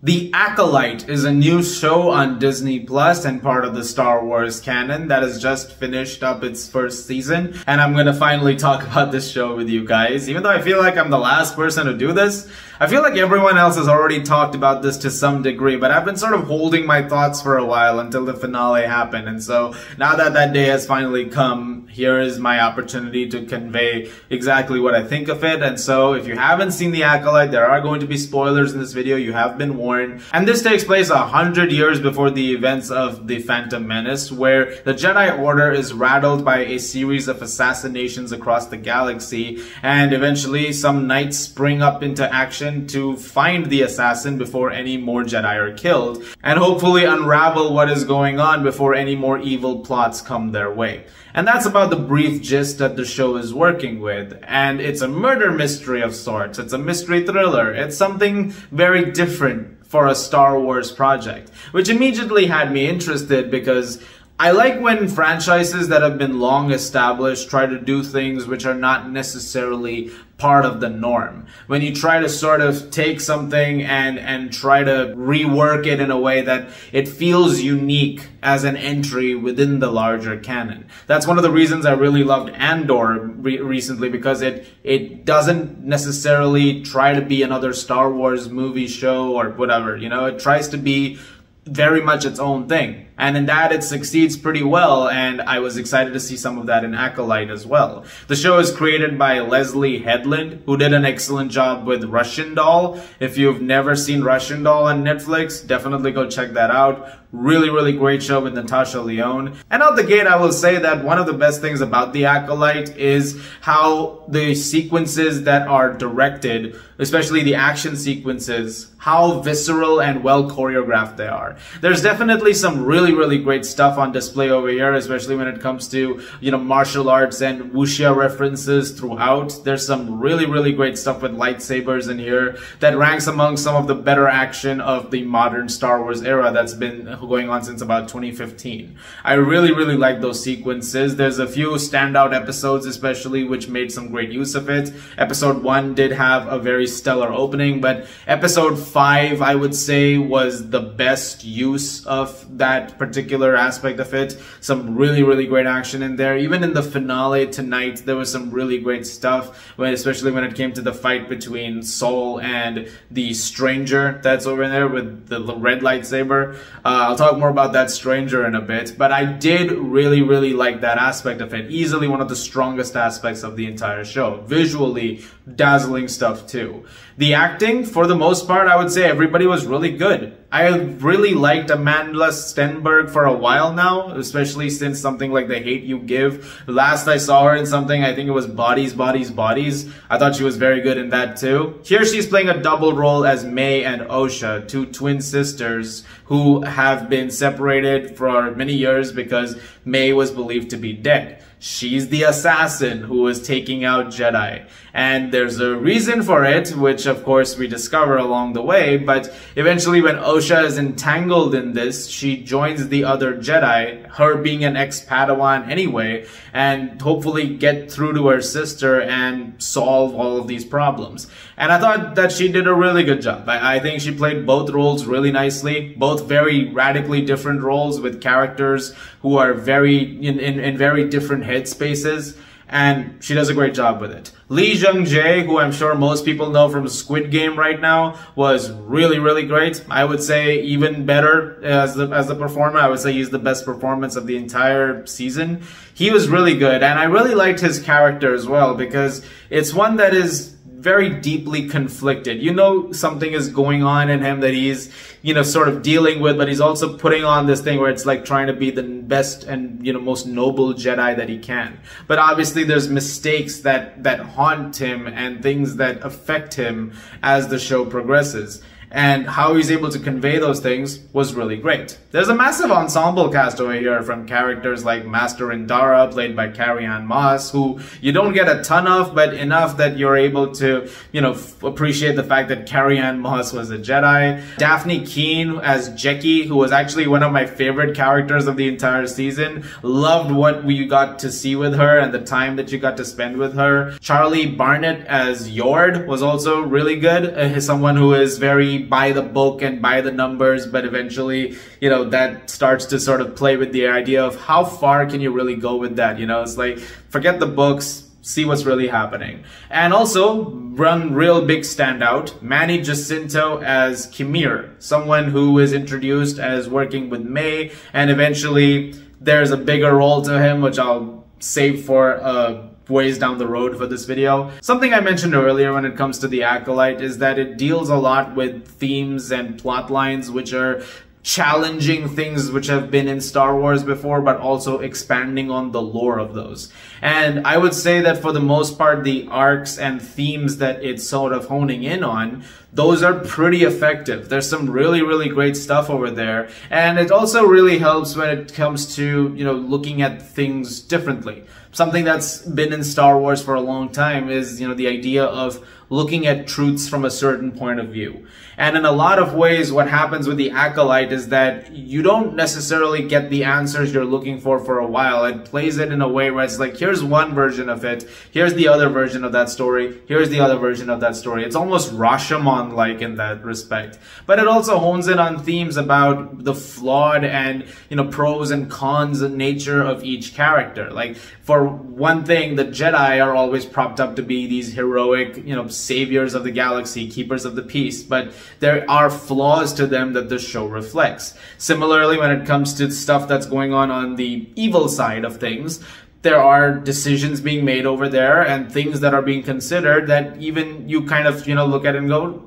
The Acolyte is a new show on Disney Plus and part of the Star Wars canon that has just finished up its first season. And I'm gonna finally talk about this show with you guys. Even though I feel like I'm the last person to do this, I feel like everyone else has already talked about this to some degree, but I've been sort of holding my thoughts for a while until the finale happened. And so now that that day has finally come, here is my opportunity to convey exactly what I think of it. And so if you haven't seen The Acolyte, there are going to be spoilers in this video. You have been warned. And this takes place 100 years before the events of The Phantom Menace, where the Jedi Order is rattled by a series of assassinations across the galaxy, and eventually some knights spring up into action to find the assassin before any more Jedi are killed, and hopefully unravel what is going on before any more evil plots come their way. And that's about the brief gist that the show is working with. And it's a murder mystery of sorts. It's a mystery thriller. It's something very different for a Star Wars project, which immediately had me interested because I like when franchises that have been long established try to do things which are not necessarily part of the norm. When you try to sort of take something and try to rework it in a way that it feels unique as an entry within the larger canon. That's one of the reasons I really loved Andor recently, because it doesn't necessarily try to be another Star Wars movie, show, or whatever. You know, it tries to be very much its own thing. And in that, it succeeds pretty well, and I was excited to see some of that in Acolyte as well. The show is created by Leslie Headland, who did an excellent job with Russian Doll. If you've never seen Russian Doll on Netflix, definitely go check that out. Really, really great show with Natasha Lyonne. And out the gate, I will say that one of the best things about The Acolyte is how the sequences that are directed, especially the action sequences, how visceral and well choreographed they are. There's definitely some really great stuff on display over here, especially when it comes to, you know, martial arts and wuxia references throughout. There's some really great stuff with lightsabers in here that ranks among some of the better action of the modern Star Wars era that's been going on since about 2015. I really like those sequences. There's a few standout episodes especially which made some great use of it. Episode 1 did have a very stellar opening, but episode 5 I would say was the best use of that particular aspect of it. Some really great action in there. Even in the finale tonight, there was some really great stuff, especially when it came to the fight between Saul and the stranger that's over there with the red lightsaber. I'll talk more about that stranger in a bit, but I did really like that aspect of it. Easily one of the strongest aspects of the entire show. Visually, dazzling stuff too. The acting, for the most part, I would say everybody was really good. I really liked Amandla Stenberg for a while now, especially since something like The Hate You Give. Last I saw her in something, I think it was Bodies. I thought she was very good in that too. Here she's playing a double role as May and Osha, two twin sisters who have been separated for many years because May was believed to be dead. She's the assassin who is taking out Jedi. And there's a reason for it, which of course we discover along the way, but eventually when Osha is entangled in this, she joins the other Jedi, her being an ex-Padawan anyway, and hopefully get through to her sister and solve all of these problems. And I thought that she did a really good job. I think she played both roles really nicely, both very radically different roles with characters who are very in very different headspaces, and she does a great job with it. Jung-jae, who I'm sure most people know from Squid Game right now, was really great. I would say even better as the performer. I would say he's the best performance of the entire season. He was really good, and I really liked his character as well, because it's one that is very deeply conflicted. You know something is going on in him that he's, you know, sort of dealing with, but he's also putting on this thing where it's like trying to be the best and, you know, most noble Jedi that he can. But obviously there's mistakes that haunt him and things that affect him as the show progresses. And how he's able to convey those things was really great. There's a massive ensemble cast over here from characters like Master Indara, played by Carrie-Anne Moss, who you don't get a ton of, but enough that you're able to, you know, appreciate the fact that Carrie-Anne Moss was a Jedi. Daphne Keane as Jecki, who was actually one of my favorite characters of the entire season. Loved what we got to see with her and the time that you got to spend with her. Charlie Barnett as Yord was also really good. Someone who is very everybody buy the book and buy the numbers, but eventually, you know, that starts to sort of play with the idea of how far can you really go with that? You know, it's like, forget the books, see what's really happening. And also, one real big standout, Manny Jacinto as Kimir, someone who is introduced as working with May, and eventually there's a bigger role to him, which I'll save for ways down the road for this video. Something I mentioned earlier when it comes to the Acolyte is that it deals a lot with themes and plot lines which are challenging things which have been in Star Wars before, but also expanding on the lore of those. And I would say that for the most part, the arcs and themes that it's sort of honing in on, those are pretty effective. There's some really, really great stuff over there. And it also really helps when it comes to, you know, looking at things differently. Something that's been in Star Wars for a long time is, you know, the idea of looking at truths from a certain point of view. And in a lot of ways, what happens with the Acolyte is that you don't necessarily get the answers you're looking for a while. It plays it in a way where it's like, here's one version of it, here's the other version of that story, here's the other version of that story. It's almost Rashomon-like in that respect. But it also hones in on themes about the flawed and, you know, pros and cons nature of each character. Like, for one thing, the Jedi are always propped up to be these heroic, you know, saviors of the galaxy, keepers of the peace, but there are flaws to them that the show reflects. Similarly, when it comes to stuff that's going on the evil side of things, there are decisions being made over there and things that are being considered that even you kind of, you know, look at it and go,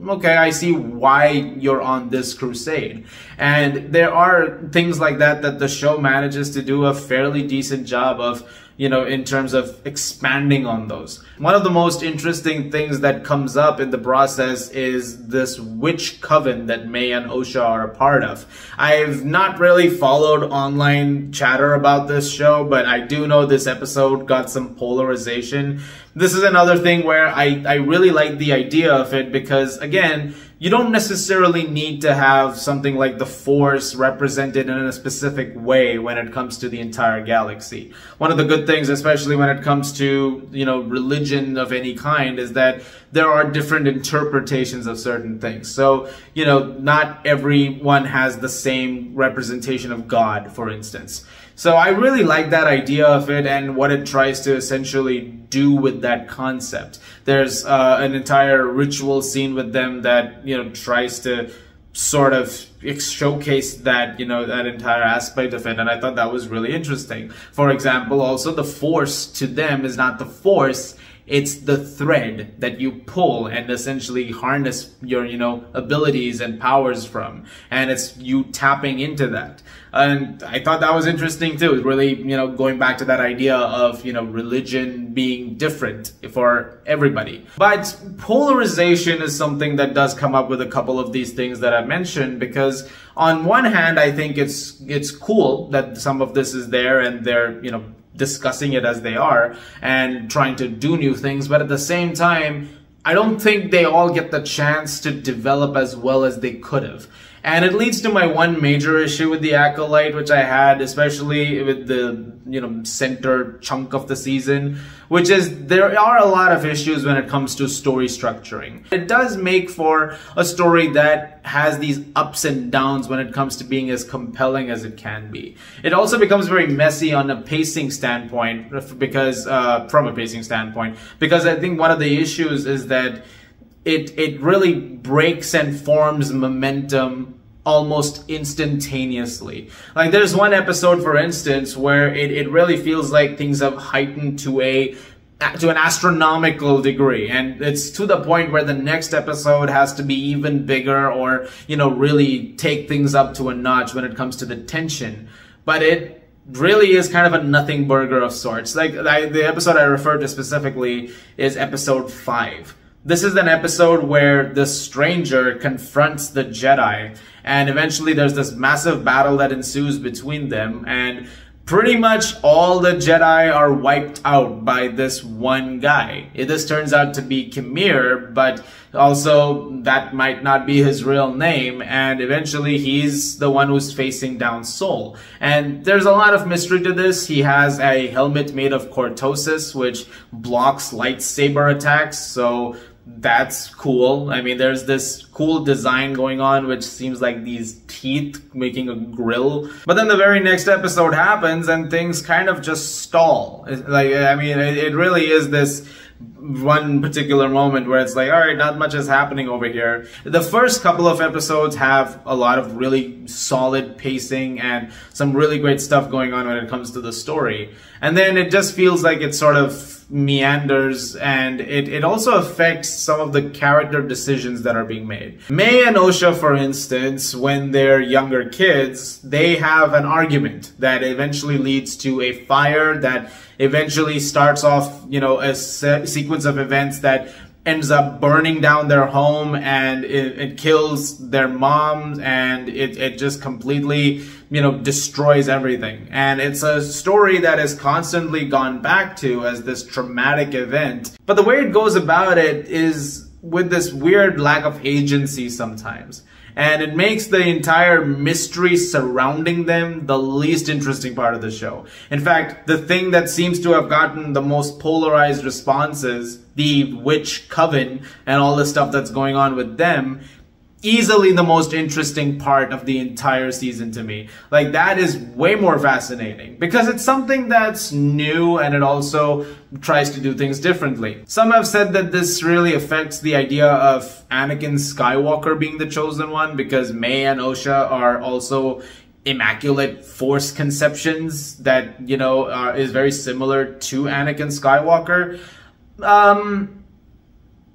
okay, I see why you're on this crusade. And there are things like that that the show manages to do a fairly decent job of, you know, in terms of expanding on those. One of the most interesting things that comes up in the process is this witch coven that May and Osha are a part of. I've not really followed online chatter about this show, but I do know this episode got some polarization. This is another thing where I really like the idea of it because, again, you don't necessarily need to have something like the Force represented in a specific way when it comes to the entire galaxy. One of the good things, especially when it comes to, you know, religion of any kind, is that there are different interpretations of certain things. So, you know, not everyone has the same representation of God, for instance. So I really like that idea of it and what it tries to essentially do with that concept. There's an entire ritual scene with them that, you know, tries to sort of showcase that, you know, that entire aspect of it. And I thought that was really interesting. For example, also the Force to them is not the Force, it's the thread that you pull and essentially harness your, you know, abilities and powers from. And it's you tapping into that. And I thought that was interesting too. Really, you know, going back to that idea of, you know, religion being different for everybody. But polarization is something that does come up with a couple of these things that I mentioned, because on one hand, I think it's cool that some of this is there and they're, you know, discussing it as they are and trying to do new things, but at the same time, I don't think they all get the chance to develop as well as they could have. And it leads to my one major issue with the Acolyte, which I had, especially with the, you know, center chunk of the season, which is there are a lot of issues when it comes to story structuring. It does make for a story that has these ups and downs when it comes to being as compelling as it can be. It also becomes very messy on a pacing standpoint, because from a pacing standpoint, because I think one of the issues is that it really breaks and forms momentum almost instantaneously. Like there's one episode, for instance, where it really feels like things have heightened to an astronomical degree, and it's to the point where the next episode has to be even bigger or, you know, really take things up to a notch when it comes to the tension. But it really is kind of a nothing burger of sorts. Like the episode I referred to specifically is episode 5. This is an episode where the stranger confronts the Jedi, and eventually there's this massive battle that ensues between them, and pretty much all the Jedi are wiped out by this one guy. This turns out to be Kimir, but also that might not be his real name, and eventually he's the one who's facing down Sol. And there's a lot of mystery to this. He has a helmet made of cortosis, which blocks lightsaber attacks, so that's cool. I mean, there's this cool design going on, which seems like these teeth making a grill. But then the very next episode happens and things kind of just stall. Like, I mean, it really is this one particular moment where it's like, all right, not much is happening over here. The first couple of episodes have a lot of really solid pacing and some really great stuff going on when it comes to the story. And then it just feels like it sort of meanders, and it also affects some of the character decisions that are being made. May and Osha, for instance, when they're younger kids, they have an argument that eventually leads to a fire that eventually starts off, you know, a sequence of events that ends up burning down their home, and it kills their mom, and it just completely, you know, destroys everything. And it's a story that is constantly gone back to as this traumatic event. But the way it goes about it is with this weird lack of agency sometimes. And it makes the entire mystery surrounding them the least interesting part of the show. In fact, the thing that seems to have gotten the most polarized responses, the witch coven and all the stuff that's going on with them, easily the most interesting part of the entire season to me. Like, that is way more fascinating because it's something that's new and it also tries to do things differently. Some have said that this really affects the idea of Anakin Skywalker being the chosen one because May and Osha are also immaculate force conceptions that, you know, is very similar to Anakin Skywalker. I'm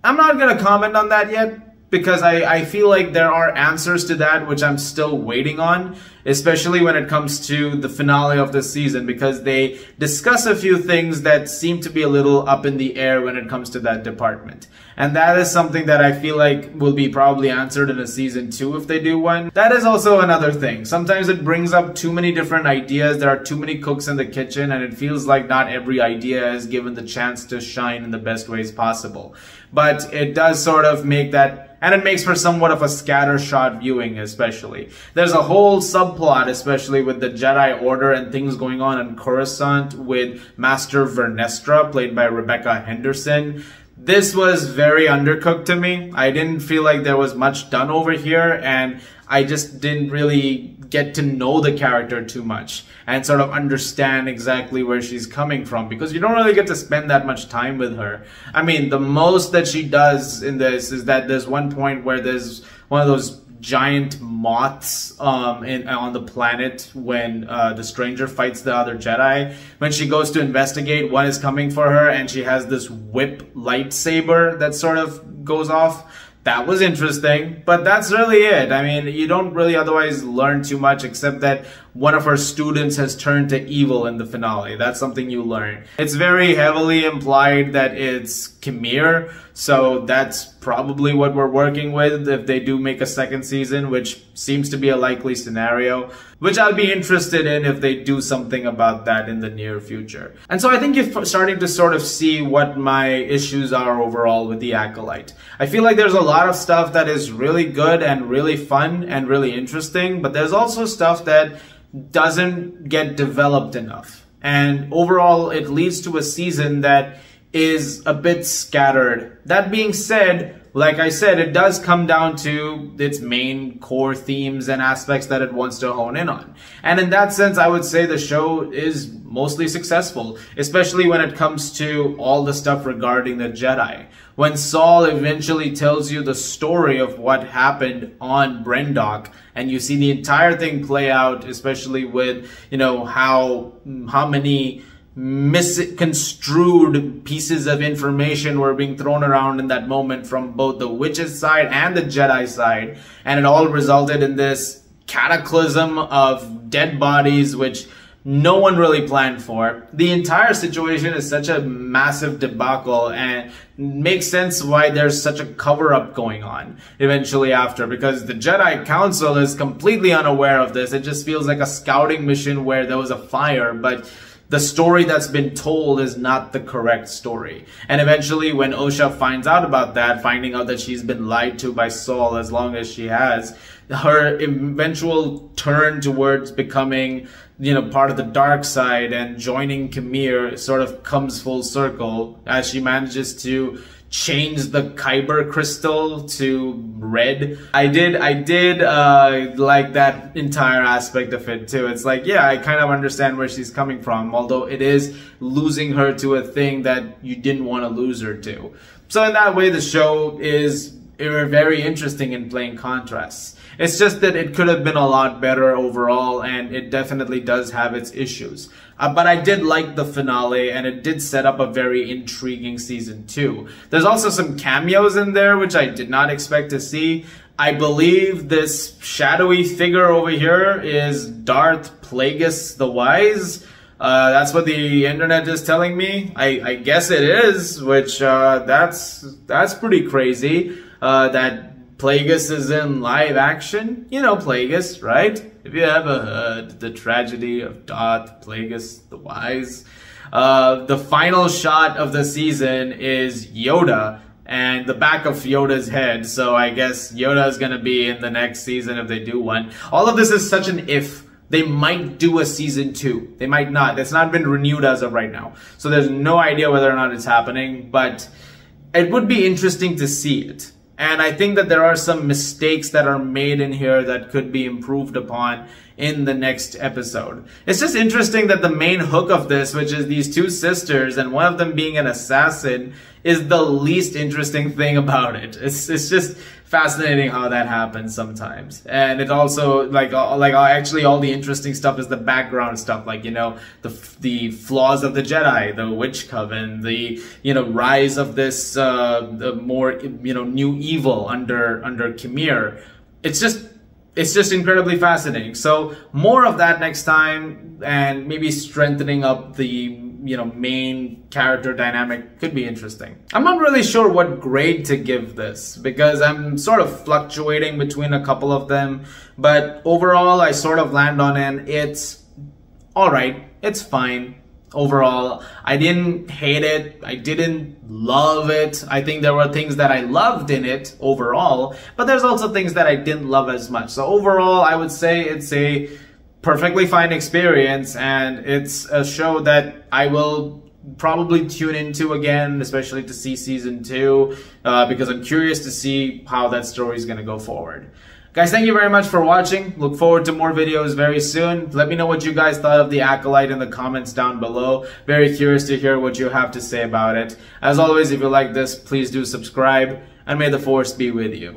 not gonna comment on that yet, because I feel like there are answers to that which I'm still waiting on, especially when it comes to the finale of this season, because they discuss a few things that seem to be a little up in the air when it comes to that department. And that is something that I feel like will be probably answered in a season 2 if they do one. That is also another thing. Sometimes it brings up too many different ideas. There are too many cooks in the kitchen, and it feels like not every idea is given the chance to shine in the best ways possible. But it does sort of make that, and it makes for somewhat of a scattershot viewing especially. There's a whole subplot, especially with the Jedi Order and things going on in Coruscant with Master Vernestra, played by Rebecca Henderson. This was very undercooked to me. I didn't feel like there was much done over here, and I just didn't really get to know the character too much and sort of understand exactly where she's coming from, because you don't really get to spend that much time with her. I mean, the most that she does in this is that there's one point where there's one of those giant moths on the planet when the stranger fights the other Jedi. When she goes to investigate, one is coming for her, and she has this whip lightsaber that sort of goes off. That was interesting, but that's really it. I mean, you don't really otherwise learn too much, except that one of her students has turned to evil in the finale. That's something you learn. It's very heavily implied that it's Khmer, so that's probably what we're working with if they do make a second season, which seems to be a likely scenario, which I'll be interested in if they do something about that in the near future. And so I think you're starting to sort of see what my issues are overall with the Acolyte. I feel like there's a lot of stuff that is really good and really fun and really interesting, but there's also stuff that doesn't get developed enough. And overall, it leads to a season that is a bit scattered. That being said, like I said, it does come down to its main core themes and aspects that it wants to hone in on. And in that sense, I would say the show is mostly successful, especially when it comes to all the stuff regarding the Jedi. When Saul eventually tells you the story of what happened on Brendok, and you see the entire thing play out, especially with, you know, how many misconstrued pieces of information were being thrown around in that moment from both the witch's side and the Jedi side, and it all resulted in this cataclysm of dead bodies which no one really planned for. The entire situation is such a massive debacle, and makes sense why there's such a cover-up going on eventually after, because the Jedi Council is completely unaware of this. It just feels like a scouting mission where there was a fire, but the story that's been told is not the correct story. And eventually when Osha finds out about that, finding out that she's been lied to by Saul as long as she has, her eventual turn towards becoming, you know, part of the dark side and joining Khmer sort of comes full circle as she manages to changed the kyber crystal to red. I did like that entire aspect of it too. It's like, yeah, I kind of understand where she's coming from, although it is losing her to a thing that you didn't want to lose her to. So in that way, the show is very interesting in playing contrasts. It's just that it could have been a lot better overall, and it definitely does have its issues. But I did like the finale, and it did set up a very intriguing season 2. There's also some cameos in there, which I did not expect to see. I believe this shadowy figure over here is Darth Plagueis the Wise. That's what the internet is telling me. I guess it is, which that's pretty crazy. That Plagueis is in live action. You know Plagueis, right? Have you ever heard the tragedy of Darth Plagueis the Wise? The final shot of the season is Yoda and the back of Yoda's head. So I guess Yoda is going to be in the next season if they do one. All of this is such an if. They might do a season 2. They might not. It's not been renewed as of right now. So there's no idea whether or not it's happening, but it would be interesting to see it. And I think that there are some mistakes that are made in here that could be improved upon in the next episode. It's just interesting that the main hook of this, which is these two sisters and one of them being an assassin, is the least interesting thing about it. It's just fascinating how that happens sometimes. And it also, actually all the interesting stuff is the background stuff, like, you know, the flaws of the Jedi, the witch coven, the, you know, rise of this the more, you know, new evil under Khmer. It's just incredibly fascinating. So more of that next time, and maybe strengthening up the, you know, main character dynamic could be interesting. I'm not really sure what grade to give this because I'm sort of fluctuating between a couple of them, but overall I sort of land on an it's alright, it's fine. Overall, I didn't hate it. I didn't love it. I think there were things that I loved in it overall, but there's also things that I didn't love as much. So overall, I would say it's a perfectly fine experience, and it's a show that I will probably tune into again, especially to see season 2, because I'm curious to see how that story is going to go forward. Guys, thank you very much for watching. Look forward to more videos very soon. Let me know what you guys thought of the Acolyte in the comments down below. Very curious to hear what you have to say about it. As always, if you like this, please do subscribe, and may the Force be with you.